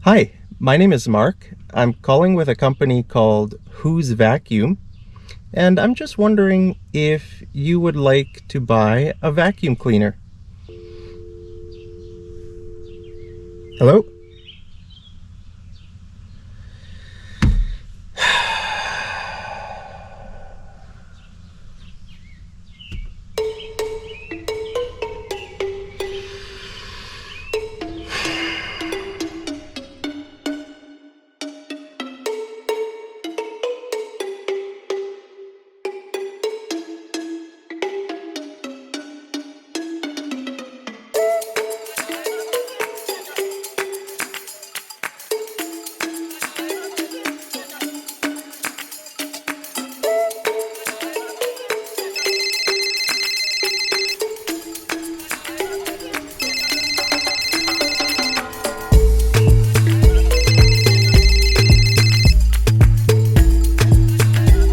Hi, my name is Mark. I'm calling with a company called Who's Vacuum, and I'm just wondering if you would like to buy a vacuum cleaner. Hello?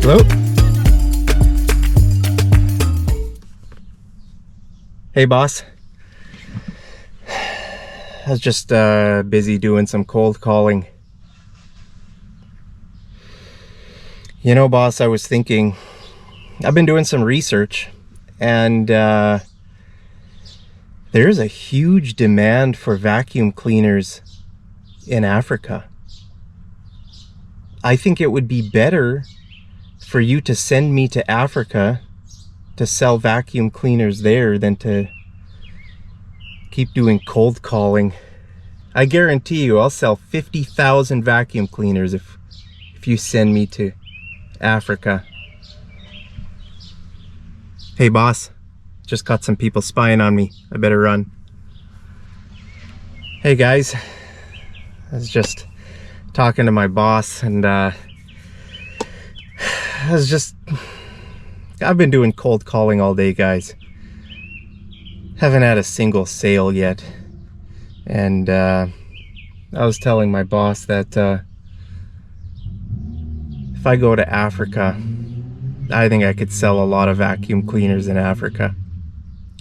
Hello? Hey boss. I was just busy doing some cold calling. You know, boss, I was thinking, I've been doing some research, and there's a huge demand for vacuum cleaners in Africa. I think it would be better for you to send me to Africa to sell vacuum cleaners there than to keep doing cold calling. I guarantee you I'll sell 50,000 vacuum cleaners if you send me to Africa. Hey boss, just got some people spying on me. I better run. Hey guys, I was just talking to my boss, and I've been doing cold calling all day, guys. Haven't had a single sale yet. And I was telling my boss that if I go to Africa, I think I could sell a lot of vacuum cleaners in Africa.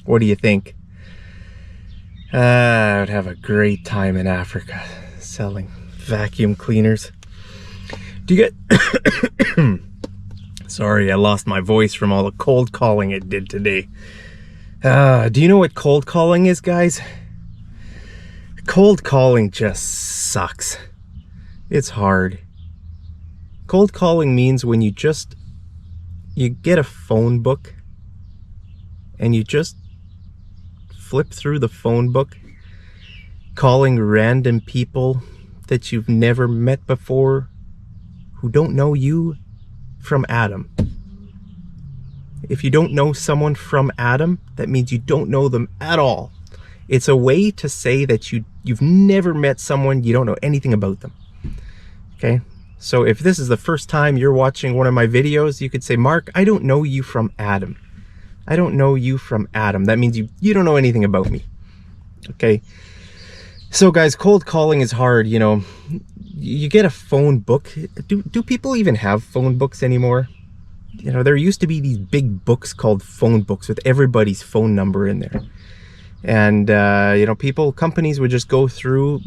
What do you think? I would have a great time in Africa selling vacuum cleaners. Do you get... Sorry, I lost my voice from all the cold calling it did today. Do you know what cold calling is, guys? Cold calling just sucks. It's hard. Cold calling means when you get a phone book and you just flip through the phone book, calling random people that you've never met before, who don't know you from Adam. If you don't know someone from Adam, that means you don't know them at all. It's a way to say that you've never met someone, you don't know anything about them. Okay? So if this is the first time you're watching one of my videos, you could say, Mark, I don't know you from Adam. I don't know you from Adam. That means you don't know anything about me. Okay? So guys, cold calling is hard, you know. You get a phone book. Do people even have phone books anymore? You know, there used to be these big books called phone books with everybody's phone number in there. And, you know, companies would just go through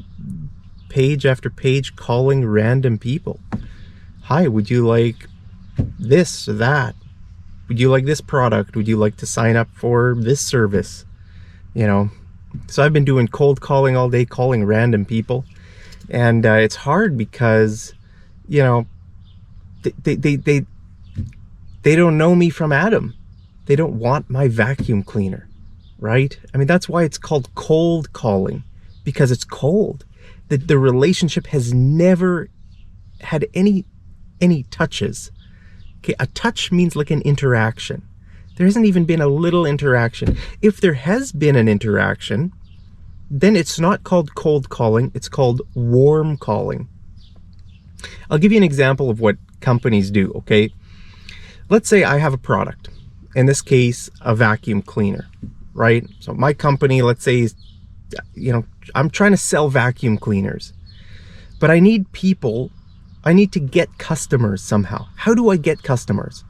page after page calling random people. Hi, would you like this or that? Would you like this product? Would you like to sign up for this service? You know, so I've been doing cold calling all day, calling random people. And it's hard because, you know, they don't know me from Adam. They don't want my vacuum cleaner, right? I mean, that's why it's called cold calling, because it's cold. The relationship has never had any touches. Okay, a touch means like an interaction. There hasn't even been a little interaction. If there has been an interaction, then it's not called cold calling, it's called warm calling. I'll give you an example of what companies do, okay? Let's say I have a product, in this case, a vacuum cleaner, right? So my company, let's say, you know, I'm trying to sell vacuum cleaners, but I need people, I need to get customers somehow. How do I get customers?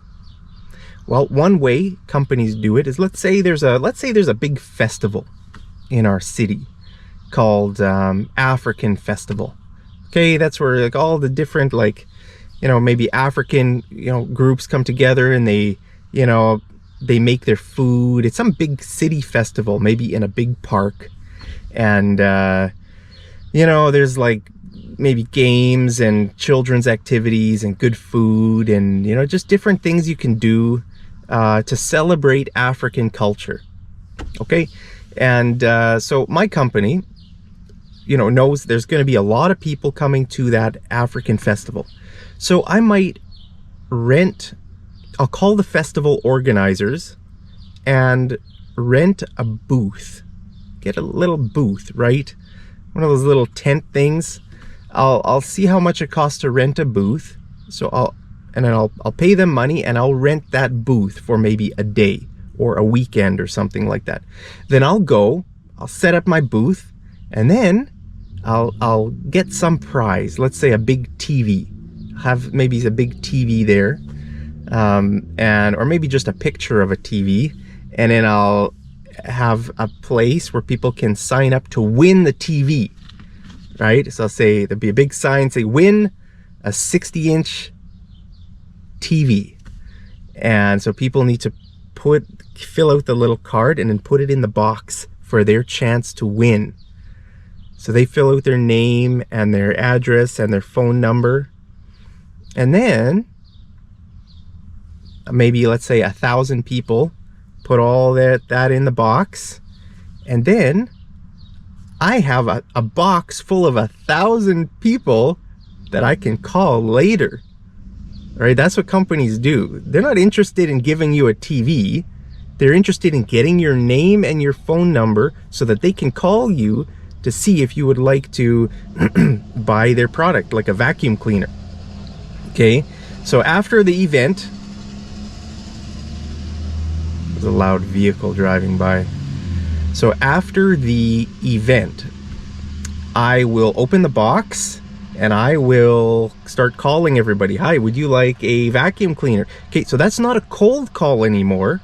Well, one way companies do it is, let's say there's a big festival in our city called African Festival. Okay, that's where like all the different, like, you know, maybe African, you know, groups come together and they, you know, they make their food. It's some big city festival, maybe in a big park. And, you know, there's like maybe games and children's activities and good food and, you know, just different things you can do to celebrate African culture. Okay. And so my company, you know, knows there's going to be a lot of people coming to that African festival. So I might I'll call the festival organizers and rent a booth. Get a little booth, right? One of those little tent things. I'll see how much it costs to rent a booth. So I'll pay them money and I'll rent that booth for maybe a day or a weekend or something like that. Then I'll set up my booth, and then I'll get some prize. Let's say a big TV. Have maybe a big TV there, or maybe just a picture of a TV, and then I'll have a place where people can sign up to win the TV, right? So I'll say there'll be a big sign, say win a 60-inch TV, and so people need to fill out the little card and then put it in the box for their chance to win. So they fill out their name and their address and their phone number. And then maybe, let's say 1,000 people put all that in the box. And then I have a box full of 1,000 people that I can call later. Right? That's what companies do. They're not interested in giving you a TV. They're interested in getting your name and your phone number so that they can call you to see if you would like to buy their product, like a vacuum cleaner. Okay, so after the event, there's a loud vehicle driving by. So after the event, I will open the box and I will start calling everybody. Hi, would you like a vacuum cleaner? Okay, so that's not a cold call anymore.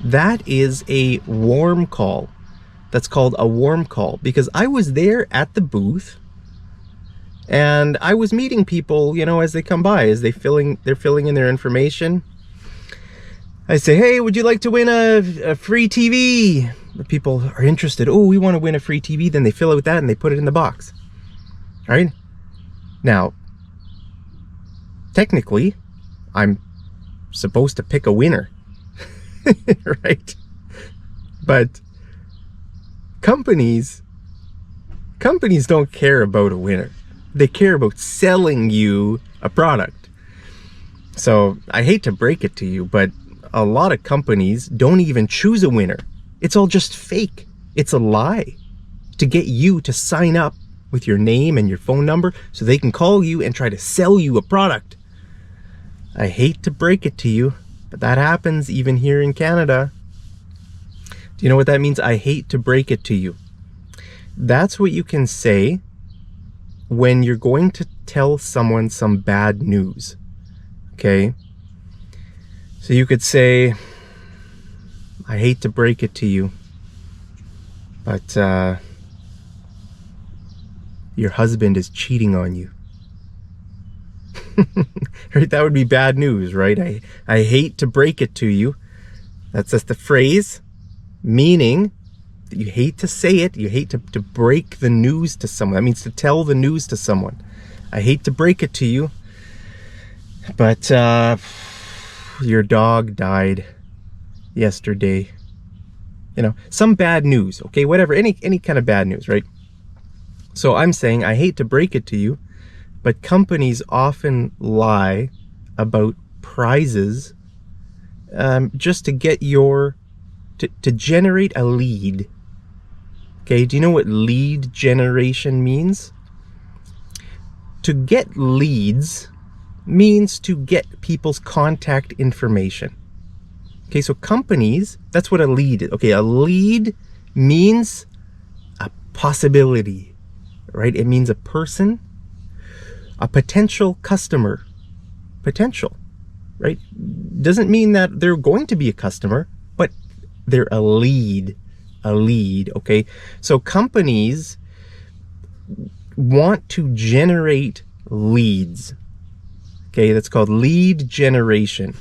That is a warm call. That's called a warm call because I was there at the booth and I was meeting people, you know, as they come by, as they're filling in their information. I say, hey, would you like to win a free TV? The people are interested. Oh, we want to win a free TV. Then they fill out that and they put it in the box. All right. Now, technically, I'm supposed to pick a winner, right? But companies don't care about a winner. They care about selling you a product. So I hate to break it to you, but a lot of companies don't even choose a winner. It's all just fake. It's a lie to get you to sign up with your name and your phone number so they can call you and try to sell you a product. I hate to break it to you, but that happens even here in Canada. Do you know what that means? I hate to break it to you. That's what you can say when you're going to tell someone some bad news. Okay? So you could say, I hate to break it to you, but your husband is cheating on you. Right? That would be bad news, right? I hate to break it to you. That's just the phrase, meaning that you hate to say it. You hate to break the news to someone. That means to tell the news to someone. I hate to break it to you, but your dog died yesterday. You know, some bad news, okay? Whatever, any kind of bad news, right? So I'm saying, I hate to break it to you, but companies often lie about prizes just to get to generate a lead. Okay, do you know what lead generation means? To get leads means to get people's contact information. Okay, so companies, that's what a lead is. Okay, a lead means a possibility, right? It means a person, a potential customer. Potential, right? Doesn't mean that they're going to be a customer, but they're a lead, okay? So companies want to generate leads. Okay, that's called lead generation.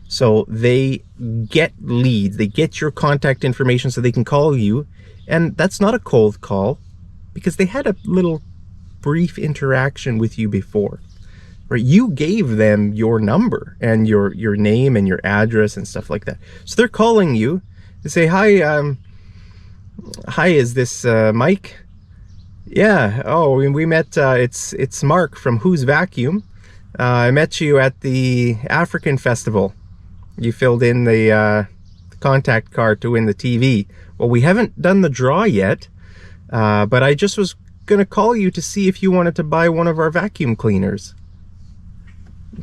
So they get leads, they get your contact information so they can call you. And that's not a cold call because they had a little brief interaction with you before. Right? You gave them your number and your name and your address and stuff like that. So they're calling you to say, hi, is this Mike? Yeah. Oh, we met. It's Mark from Who's Vacuum. I met you at the African Festival. You filled in the contact card to win the TV. Well, we haven't done the draw yet, but I just was going to call you to see if you wanted to buy one of our vacuum cleaners.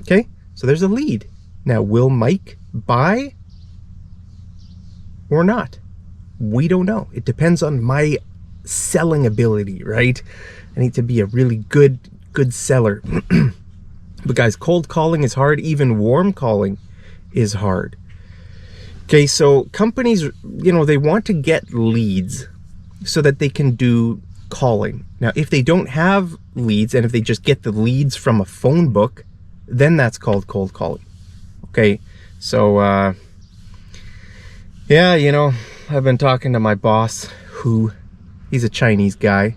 Okay, so there's a lead. Now, will Mike buy or not? We don't know. It depends on my selling ability, right? I need to be a really good seller. But guys, cold calling is hard. Even warm calling is hard. Okay, so companies, they want to get leads so that they can do calling. Now, if they don't have leads and if they just get the leads from a phone book, then that's called cold calling. Okay, so yeah, I've been talking to my boss, he's a Chinese guy.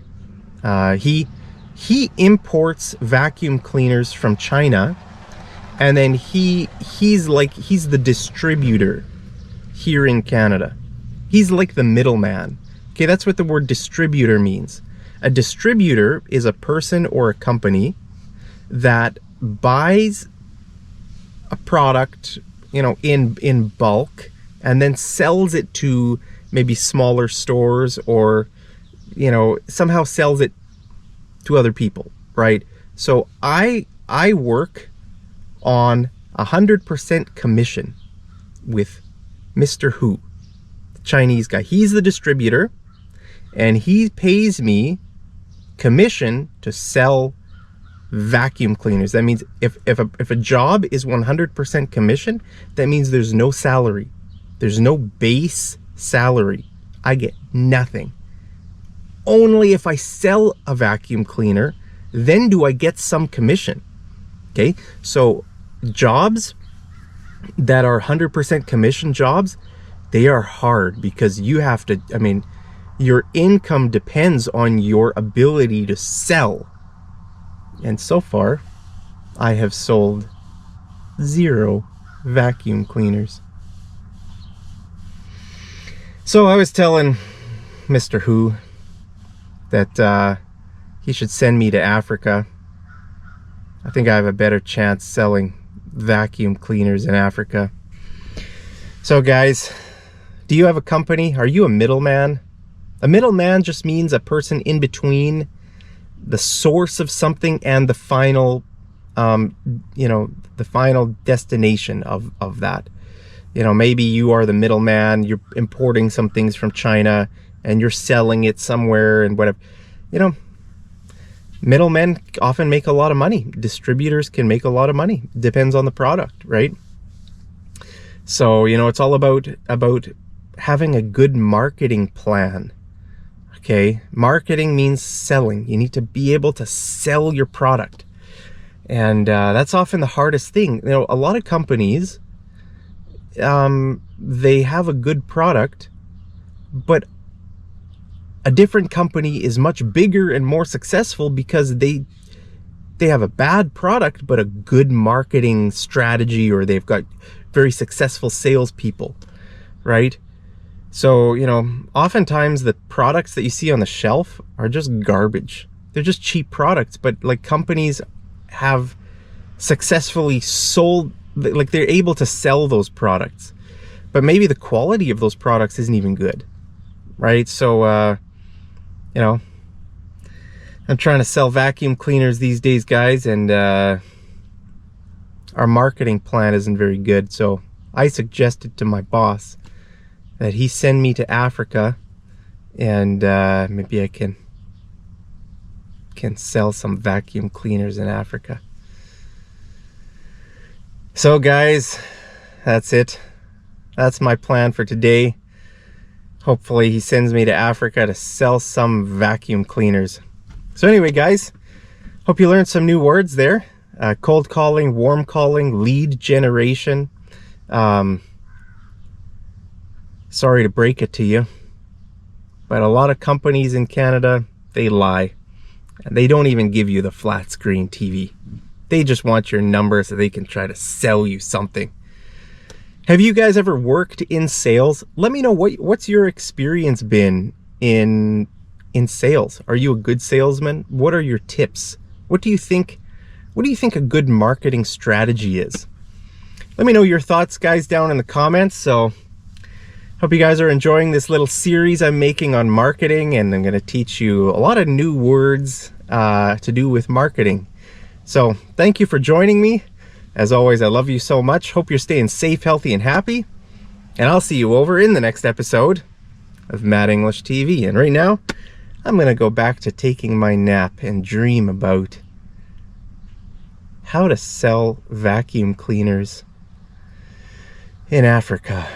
He imports vacuum cleaners from China, and then he's the distributor here in Canada. He's like the middleman. Okay, that's what the word distributor means. A distributor is a person or a company that buys a product, in bulk, and then sells it to maybe smaller stores, or somehow sells it to other people, right? So I work on 100% commission with Mr. Hu, the Chinese guy. He's the distributor, and he pays me commission to sell vacuum cleaners. That means if a job is 100% commission, that means there's no salary. There's no base salary. I get nothing. Only if I sell a vacuum cleaner, then do I get some commission. Okay, so jobs that are 100% commission jobs, they are hard because you have to, your income depends on your ability to sell. And so far, I have sold 0 vacuum cleaners. So I was telling Mr. Hu that he should send me to Africa. I think I have a better chance selling vacuum cleaners in Africa. So guys, do you have a company? Are you a middleman? A middleman just means a person in between the source of something and the final, the final destination of that. Maybe you are the middleman, you're importing some things from China and you're selling it somewhere and whatever. Middlemen often make a lot of money. Distributors can make a lot of money. Depends on the product, right? So, it's all about having a good marketing plan. Okay, marketing means selling. You need to be able to sell your product. And that's often the hardest thing. A lot of companies, they have a good product, but a different company is much bigger and more successful because they have a bad product, but a good marketing strategy, or they've got very successful salespeople, right? So, oftentimes the products that you see on the shelf are just garbage. They're just cheap products, but companies have successfully sold, they're able to sell those products, but maybe the quality of those products isn't even good, right? So, I'm trying to sell vacuum cleaners these days, guys, and our marketing plan isn't very good. So I suggested to my boss that he send me to Africa, and maybe I can sell some vacuum cleaners in Africa. So guys, that's it. That's my plan for today. Hopefully he sends me to Africa to sell some vacuum cleaners. So anyway, guys, hope you learned some new words there. Cold calling, warm calling, lead generation. Sorry to break it to you, but a lot of companies in Canada, they lie. And they don't even give you the flat screen TV. They just want your number so they can try to sell you something. Have you guys ever worked in sales? Let me know what's your experience been in sales. Are you a good salesman? What are your tips? What do you think a good marketing strategy is? Let me know your thoughts, guys, down in the comments. So hope you guys are enjoying this little series I'm making on marketing, and I'm going to teach you a lot of new words to do with marketing. So thank you for joining me. As always, I love you so much. Hope you're staying safe, healthy, and happy. And I'll see you over in the next episode of Mad English TV. And right now, I'm going to go back to taking my nap and dream about how to sell vacuum cleaners in Africa.